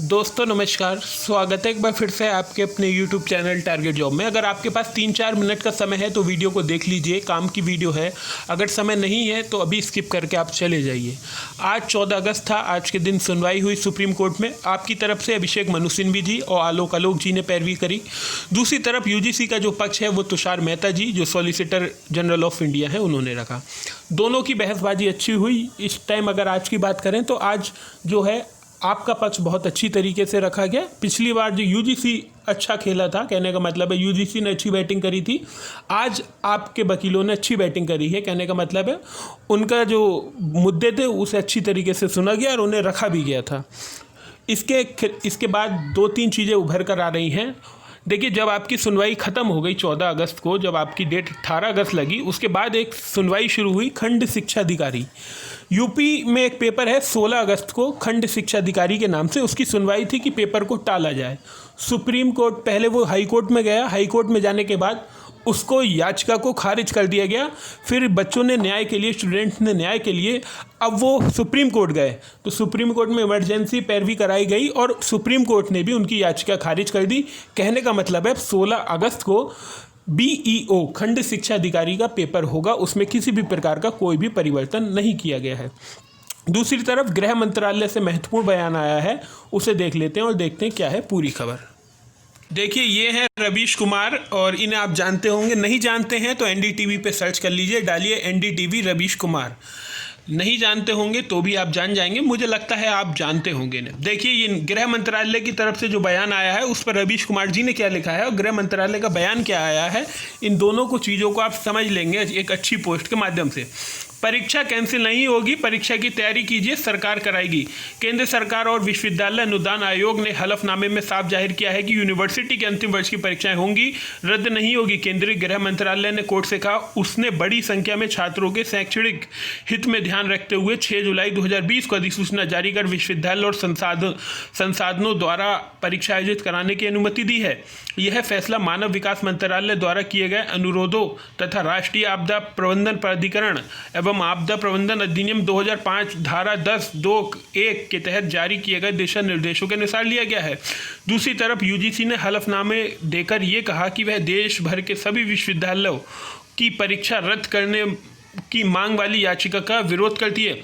दोस्तों नमस्कार, स्वागत है एक बार फिर से आपके अपने YouTube चैनल टारगेट जॉब में। अगर आपके पास 3-4 मिनट का समय है तो वीडियो को देख लीजिए, काम की वीडियो है। अगर समय नहीं है तो अभी स्किप करके आप चले जाइए। आज 14 अगस्त था। आज के दिन सुनवाई हुई सुप्रीम कोर्ट में। आपकी तरफ से अभिषेक मनु सिंघवी जी और आलोक जी ने पैरवी करी। दूसरी तरफ UGC का जो पक्ष है वो तुषार मेहता जी, जो सॉलिसिटर जनरल ऑफ इंडिया है, उन्होंने रखा। दोनों की बहसबाजी अच्छी हुई। इस टाइम अगर आज की बात करें तो आज जो है आपका पक्ष बहुत अच्छी तरीके से रखा गया। पिछली बार जो UGC अच्छा खेला था, कहने का मतलब है UGC ने अच्छी बैटिंग करी थी। आज आपके वकीलों ने अच्छी बैटिंग करी है, कहने का मतलब है उनका जो मुद्दे थे उसे अच्छी तरीके से सुना गया और उन्हें रखा भी गया था। इसके बाद 2-3 चीज़ें उभर कर आ रही हैं। देखिए, जब आपकी सुनवाई ख़त्म हो गई 14 अगस्त को, जब आपकी डेट 18 अगस्त लगी, उसके बाद एक सुनवाई शुरू हुई खंड शिक्षा अधिकारी। यूपी में एक पेपर है 16 अगस्त को खंड शिक्षा अधिकारी के नाम से, उसकी सुनवाई थी कि पेपर को टाला जाए। सुप्रीम कोर्ट, पहले वो हाई कोर्ट में गया, हाई कोर्ट में जाने के बाद उसको याचिका को खारिज कर दिया गया। फिर बच्चों ने न्याय के लिए, स्टूडेंट्स ने न्याय के लिए अब वो सुप्रीम कोर्ट गए, तो सुप्रीम कोर्ट में इमरजेंसी पैरवी कराई गई और सुप्रीम कोर्ट ने भी उनकी याचिका खारिज कर दी। कहने का मतलब है 16 अगस्त को BEO खंड शिक्षा अधिकारी का पेपर होगा, उसमें किसी भी प्रकार का कोई भी परिवर्तन नहीं किया गया है। दूसरी तरफ गृह मंत्रालय से महत्वपूर्ण बयान आया है, उसे देख लेते हैं और देखते हैं क्या है पूरी खबर। देखिए, ये हैं रवीश कुमार और इन्हें आप जानते होंगे। नहीं जानते हैं तो NDTV पे सर्च कर लीजिए, डालिए NDTV रवीश कुमार। नहीं जानते होंगे तो भी आप जान जाएंगे, मुझे लगता है आप जानते होंगे इन्हें। देखिए, ये गृह मंत्रालय की तरफ से जो बयान आया है उस पर रवीश कुमार जी ने क्या लिखा है और गृह मंत्रालय का बयान क्या आया है, इन दोनों को चीज़ों को आप समझ लेंगे एक अच्छी पोस्ट के माध्यम से। परीक्षा कैंसिल नहीं होगी, परीक्षा की तैयारी कीजिए, सरकार कराएगी। केंद्र सरकार और विश्वविद्यालय अनुदान आयोग ने हलफनामे में साफ जाहिर किया है कि यूनिवर्सिटी के अंतिम वर्ष की परीक्षाएं होंगी, रद्द नहीं होगी। केंद्रीय गृह मंत्रालय ने कोर्ट से कहा उसने बड़ी संख्या में छात्रों के शैक्षणिक हित में ध्यान रखते हुए 6 जुलाई 2020 को अधिसूचना जारी कर विश्वविद्यालय और संसाधनों द्वारा परीक्षा आयोजित कराने की अनुमति दी है। यह फैसला मानव विकास मंत्रालय द्वारा किए गए अनुरोधों तथा राष्ट्रीय आपदा प्रबंधन प्राधिकरण एवं आपदा प्रबंधन अधिनियम 2005 धारा 10(2)(1) के तहत जारी किए गए दिशा निर्देशों के अनुसार लिया गया है। दूसरी तरफ UGC ने हलफनामे देकर ये कहा कि वह देश भर के सभी विश्वविद्यालयों की परीक्षा रद्द करने की मांग वाली याचिका का विरोध करती है।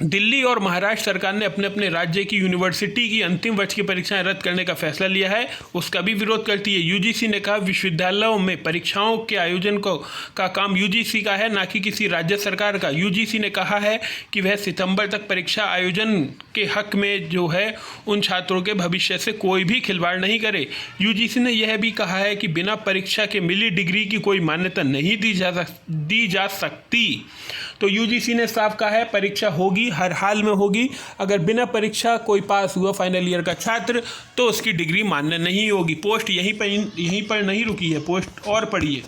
दिल्ली और महाराष्ट्र सरकार ने अपने अपने राज्य की यूनिवर्सिटी की अंतिम वर्ष की परीक्षाएं रद्द करने का फैसला लिया है, उसका भी विरोध करती है। UGC ने कहा विश्वविद्यालयों में परीक्षाओं के आयोजन का काम UGC का है, ना कि किसी राज्य सरकार का। UGC ने कहा है कि वह सितंबर तक परीक्षा आयोजन के हक में जो है उन छात्रों के भविष्य से कोई भी खिलवाड़ नहीं करे। UGC ने यह भी कहा है कि बिना परीक्षा के मिली डिग्री की कोई मान्यता नहीं दी जा सकती। तो UGC ने साफ कहा है परीक्षा होगी, हर हाल में होगी। अगर बिना परीक्षा कोई पास हुआ फाइनल ईयर का छात्र तो उसकी डिग्री मान्य नहीं होगी। पोस्ट यहीं पर नहीं रुकी है, पोस्ट और पढ़िए।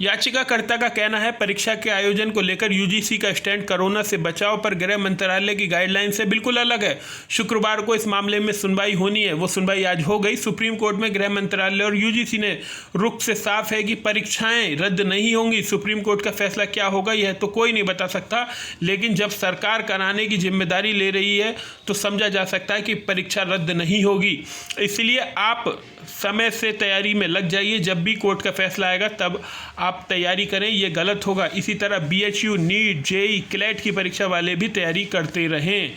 याचिकाकर्ता का कहना है परीक्षा के आयोजन को लेकर UGC का स्टैंड कोरोना से बचाव पर गृह मंत्रालय की गाइडलाइन से बिल्कुल अलग है। शुक्रवार को इस मामले में सुनवाई होनी है, वो सुनवाई आज हो गई। सुप्रीम कोर्ट में गृह मंत्रालय और UGC ने रुख से साफ है कि परीक्षाएं रद्द नहीं होंगी। सुप्रीम कोर्ट का फैसला क्या होगा यह तो कोई नहीं बता सकता, लेकिन जब सरकार कराने की जिम्मेदारी ले रही है तो समझा जा सकता है कि परीक्षा रद्द नहीं होगी। इसलिए आप समय से तैयारी में लग जाइए, जब भी कोर्ट का फैसला आएगा तब आप तैयारी करें, ये गलत होगा। इसी तरह BHU, नीट, JEE, CLET की परीक्षा वाले भी तैयारी करते रहें।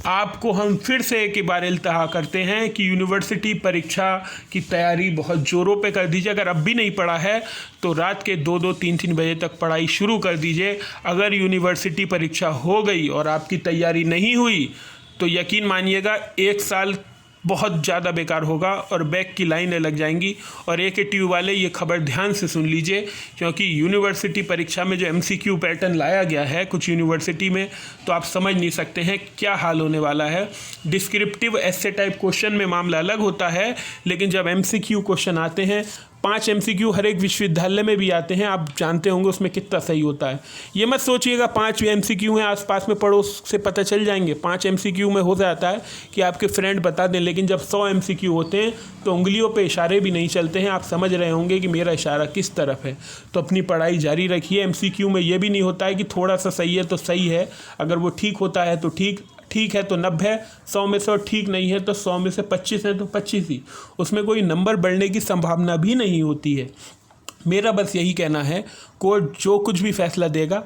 आपको हम फिर से एक बार इल्तहा करते हैं कि यूनिवर्सिटी परीक्षा की तैयारी बहुत ज़ोरों पे कर दीजिए। अगर अब भी नहीं पढ़ा है तो रात के 2-2, 3-3 बजे तक पढ़ाई शुरू कर दीजिए। अगर यूनिवर्सिटी परीक्षा हो गई और आपकी तैयारी नहीं हुई तो यकीन मानिएगा 1 साल बहुत ज़्यादा बेकार होगा और बैक की लाइनें लग जाएंगी। और AKTU वाले ये खबर ध्यान से सुन लीजिए, क्योंकि यूनिवर्सिटी परीक्षा में जो MCQ पैटर्न लाया गया है कुछ यूनिवर्सिटी में, तो आप समझ नहीं सकते हैं क्या हाल होने वाला है। डिस्क्रिप्टिव ऐसे टाइप क्वेश्चन में मामला अलग होता है, लेकिन जब MCQ क्वेश्चन आते हैं, 5 MCQ हर एक विश्वविद्यालय में भी आते हैं, आप जानते होंगे उसमें कितना सही होता है। ये मत सोचिएगा 5 MCQ हैं आसपास में पड़ोस से पता चल जाएंगे। 5 MCQ में हो जाता है कि आपके फ्रेंड बता दें, लेकिन जब 100 MCQ होते हैं तो उंगलियों पे इशारे भी नहीं चलते हैं। आप समझ रहे होंगे कि मेरा इशारा किस तरफ है। तो अपनी पढ़ाई जारी रखिए। MCQ में ये भी नहीं होता है कि थोड़ा सा सही है तो सही है, अगर वो ठीक होता है तो ठीक ठीक है तो 90, 100 में 100 ठीक नहीं है तो 100 में से 25 है तो 25 ही, उसमें कोई नंबर बढ़ने की संभावना भी नहीं होती है। मेरा बस यही कहना है, कोर्ट जो कुछ भी फैसला देगा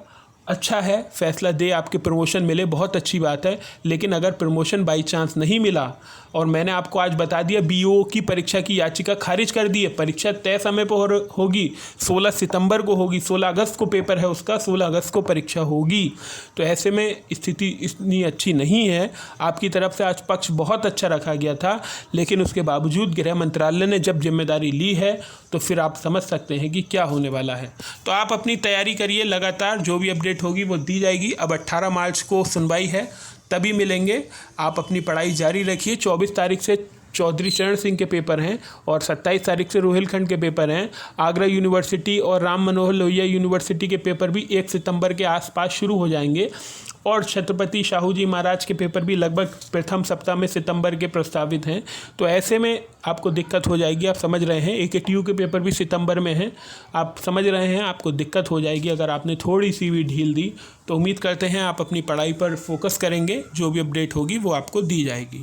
अच्छा है, फैसला दे, आपके प्रमोशन मिले, बहुत अच्छी बात है। लेकिन अगर प्रमोशन बाई चांस नहीं मिला, और मैंने आपको आज बता दिया बीओ की परीक्षा की याचिका खारिज कर दी है, परीक्षा तय समय पर होगी, 16 सितंबर को होगी, 16 अगस्त को पेपर है उसका, 16 अगस्त को परीक्षा होगी। तो ऐसे में स्थिति इतनी अच्छी नहीं है। आपकी तरफ से आज पक्ष बहुत अच्छा रखा गया था, लेकिन उसके बावजूद गृह मंत्रालय ने जब जिम्मेदारी ली है तो फिर आप समझ सकते हैं कि क्या होने वाला है। तो आप अपनी तैयारी करिए, लगातार जो भी अपडेट होगी वो दी जाएगी। अब 18 मार्च को सुनवाई है, तभी मिलेंगे। आप अपनी पढ़ाई जारी रखिए। 24 तारीख से चौधरी चरण सिंह के पेपर हैं और 27 तारीख से रोहिलखंड के पेपर हैं। आगरा यूनिवर्सिटी और राम मनोहर लोहिया यूनिवर्सिटी के पेपर भी 1 सितंबर के आसपास शुरू हो जाएंगे, और छत्रपति शाहू जी महाराज के पेपर भी लगभग प्रथम सप्ताह में सितंबर के प्रस्तावित हैं। तो ऐसे में आपको दिक्कत हो जाएगी, आप समझ रहे हैं। AKTU के पेपर भी सितंबर में हैं, आप समझ रहे हैं, आपको दिक्कत हो जाएगी अगर आपने थोड़ी सी भी ढील दी। तो उम्मीद करते हैं आप अपनी पढ़ाई पर फोकस करेंगे, जो भी अपडेट होगी वो आपको दी जाएगी।